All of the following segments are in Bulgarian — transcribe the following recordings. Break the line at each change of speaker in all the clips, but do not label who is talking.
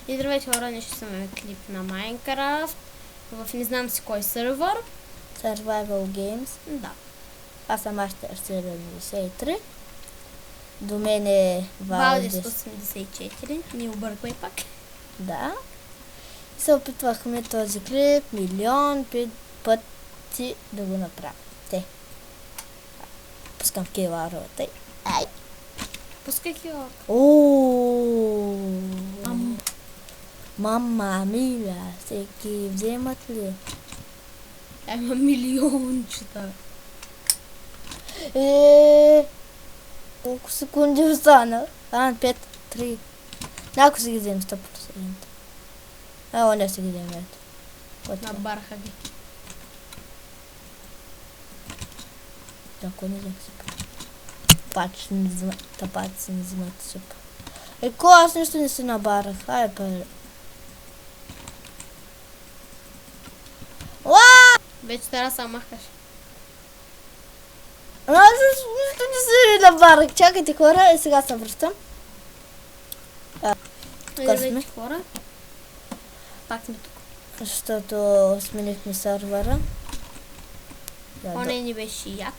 И здравейте хора, ние ще сме клип на Майнкрафт в не знам си кой сървър.
Survival Games.
Да.
Аз съм Master 73. До мен е
Валдис
Валдис.
84. Не обърквай пак.
Да. И се опитвахме този клип милион пъти да го направим. Пускам киларовете. Ай!
Пускай хила.
Мама мила, всеки вземат ли?
Има милиончета.
Колко секунди остана? 5, 3. Ако си ги взем 100%. Не си ги взем.
Набарха ги.
Ако не взем си пачи не вземат супа. Аз нищо не си набарах.
Вече трябва да се махаш.
Аз нищо не си набарах. Чакайте хора, сега се връщам.
Здравейте хора. Пак сме тук.
Защото сменихме сървъра.
Оне ни беше як.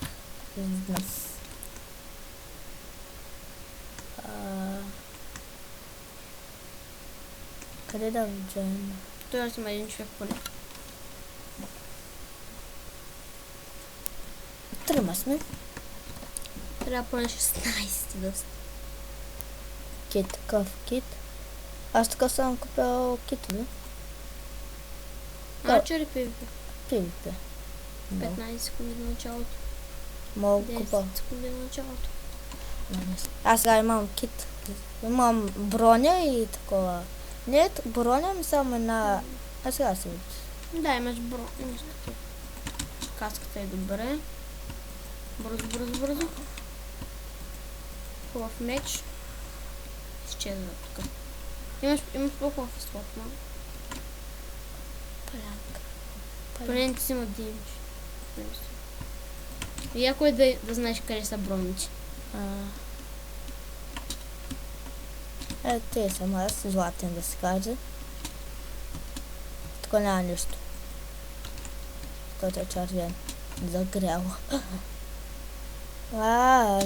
Къде да вземем?
Той има един човек поне.
Трима сме.
Трябва поне 16 доста.
Кит, какъв кит? Аз така съм купил китове.
Чери PvP.
PvP.
15 секунди на началото.
Мога
10
купа.
секунди на началото.
Аз сега имам кит. Имам броня и такова. Не броня, ми само една... Аз сега се вижда.
Да, имаш каската е добре. Бързо. Хубав меч. Изчезва тук. Имаш по-хубав слот, ма. Поне не ти си има димич. Яко е да знаеш къде са броните.
Те съм аз, златен да се каже. Тук няма нищо. Който е червен. Загряло.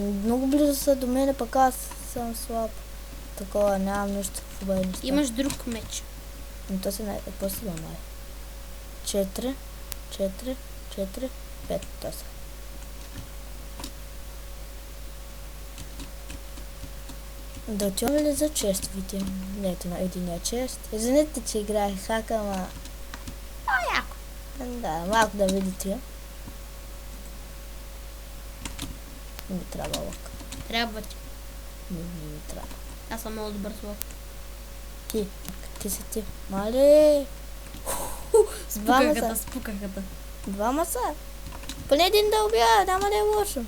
Много близо са до мене, пък аз съм слаб. Такова, нямам нищо хубаво неща.
Имаш друг меч.
Но то се по-сила май. 4, 5, то са. Да отиваме ли за честовите? Не, ето на единия чест. Извинете, че играех хака, ама...
Яко.
Да, малко да видите. Не ми трябва лък.
Трябва ти.
Не ми трябва.
Аз съм много добър с лък.
Ти си ти. Мале!
Спукахата.
Двама са. Поне един да убия, няма да е лошо.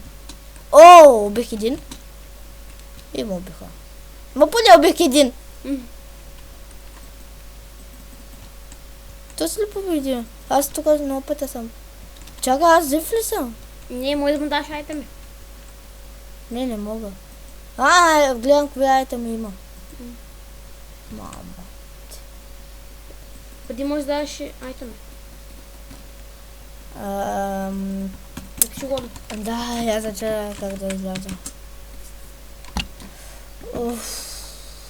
О, убих един. И му убиха. Ма поне убих един. То си ли победи? Аз тук много пъти съм. Чакай, аз жив ли съм?
Не, може да му даш айтеми.
Не мога. Гледам кои айтеми има. Мама.
Преди може да даш айтеми. Напиши го.
Да, я зачера как да изляза.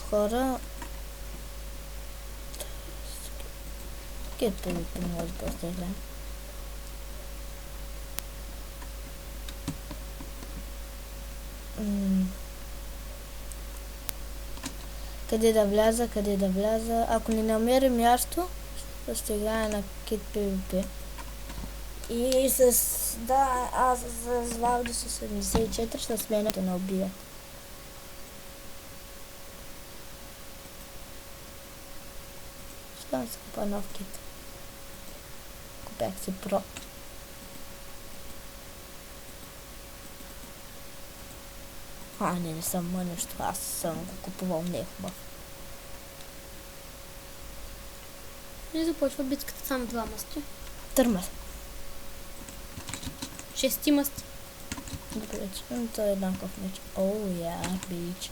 Хора. Къде може да играем? Къде да вляза? Ако не намерим място, ще играя на Kit PvP. И аз с Валди с 74 ще сменя да не убия. Ще да се купа нов кит. Купях си Pro. Не съм нещо. Аз съм го купувал не хубав.
Не започва битката само 2 мъсти.
Търма.
6 мъсти.
Добре, това е еднакъв меч. Бич.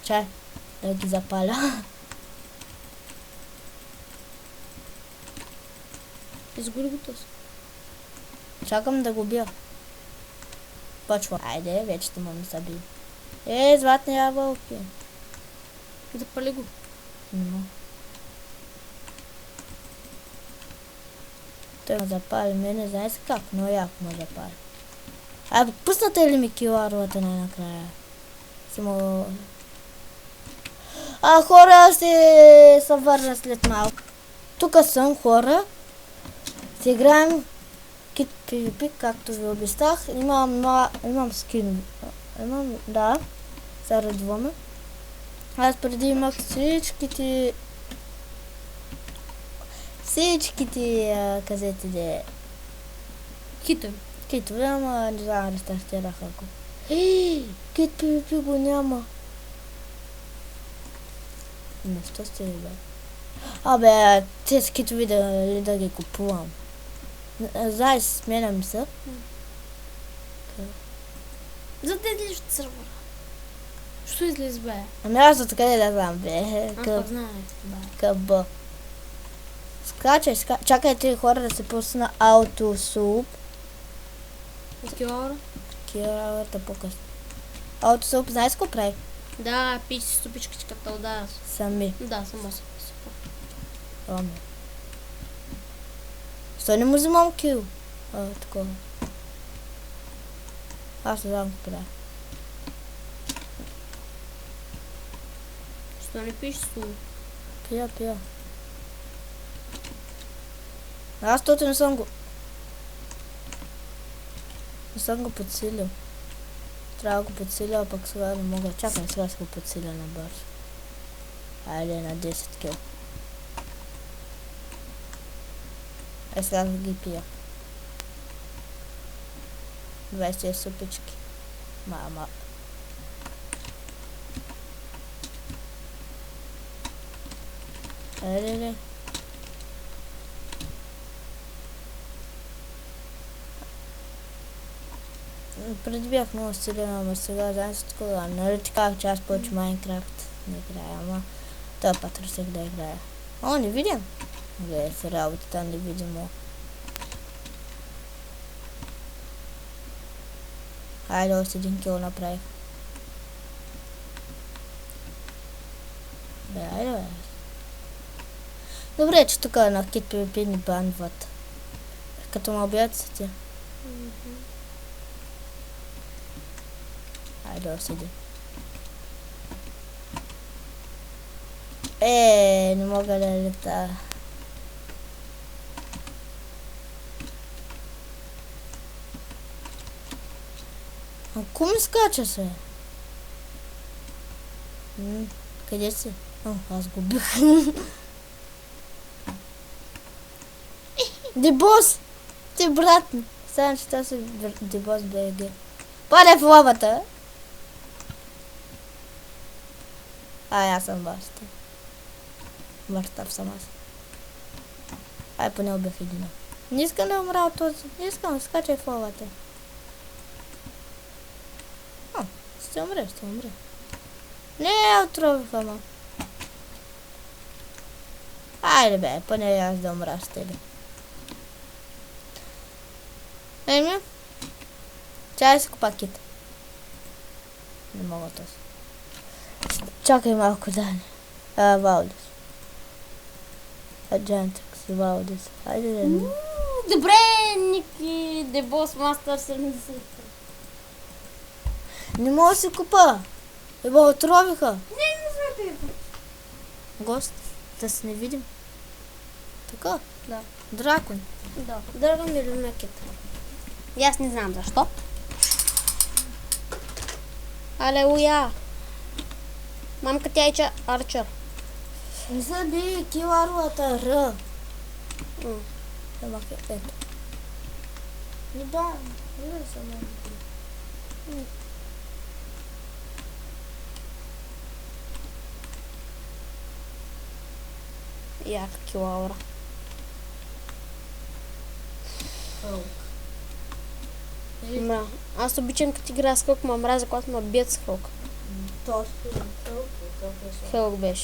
Чай. да ги запаля.
Изгори го този.
Чакам да го бия. Почва. Айде, вече те не са били. Златни ябълки.
Запали го.
Не мога. Той ме запали, мене знае се как, но яко ме запали. Пуснате ли ми киларовата най-накрая? Хора, аз ще се върна след малко. Тук съм, хора. Ще играем кит PvP, както ви обещах. Имам скин. Да. Се радваме. Аз преди имах всичките казете де китове, ама не знам, рестартираха го. Кит PvP го няма. Нещо сте ли бе? Тези китови да ги купувам. Зай, сменям се.
За да излизаш от сървъра. Що излез, бе?
Аз откъде да знам, бе.
Как знаеш, бе?
КБ. Чакайте хора да се пусна аутосуп.
Килора?
Килората по-късно. Аутосуп, знаеш какво прави?
Да, пич си стопичката като да.
Сами.
Да, само се.
Ами. Що не му взимам кил? Такова. Аз не знам какво прави.
Що не пиш су?
Пия. Аз тото не съм го подсилил. Трябва да го подсиля, а пък сега не мога. Чакай, сега ще го подсиля на бързо. Айде на 10 кил. Сега да ги пия. 20 супички. Мама. Айде. Преди бях много силен, ама сега знаеш такова. Нали ти казах, че аз повече Майнкрафт не играя, ама този път реших да играя. Не видим. Гледай се работата, не видимо. Хайде, още един кил направих. Айде. Добре, че тук на Kit PvP ни банват. Като ме убият са ти. Айде, още един. Не мога да лета. Ако ми скача се? Къде си? Аз го бих. Дебос! Ти брат ми. Сега че това си Дебос БГ. Падай в лавата! Аз съм баща. Мъртъв съм аз. Поне убих един. Не искам да умра от този. Не искам да скачай в лавата. Ще умре. Не, отровиха ма. Айде бе, поне аз да умра с тебе. Чай си купа кит. Не мога този. Чакай малко, Дани. Валдис. Аджантекс, Валдис. Айде да не.
Добре, Ники, Дебос Мастър 70.
Не мога да си купа. Отровиха.
Не знам.
Гост, да се не видим. Така?
Да.
Дракон.
Да. Драгон или Мекет. И аз не знам защо. Алелуя. Мамка тя е Арчер.
Не са би киларовата Р. Ето. Не да. Не съм.
Яка килаура. Аз обичам като игра с Хълк, ма мразя, когато ме бият с Хълк.
Точно. Хелък беше.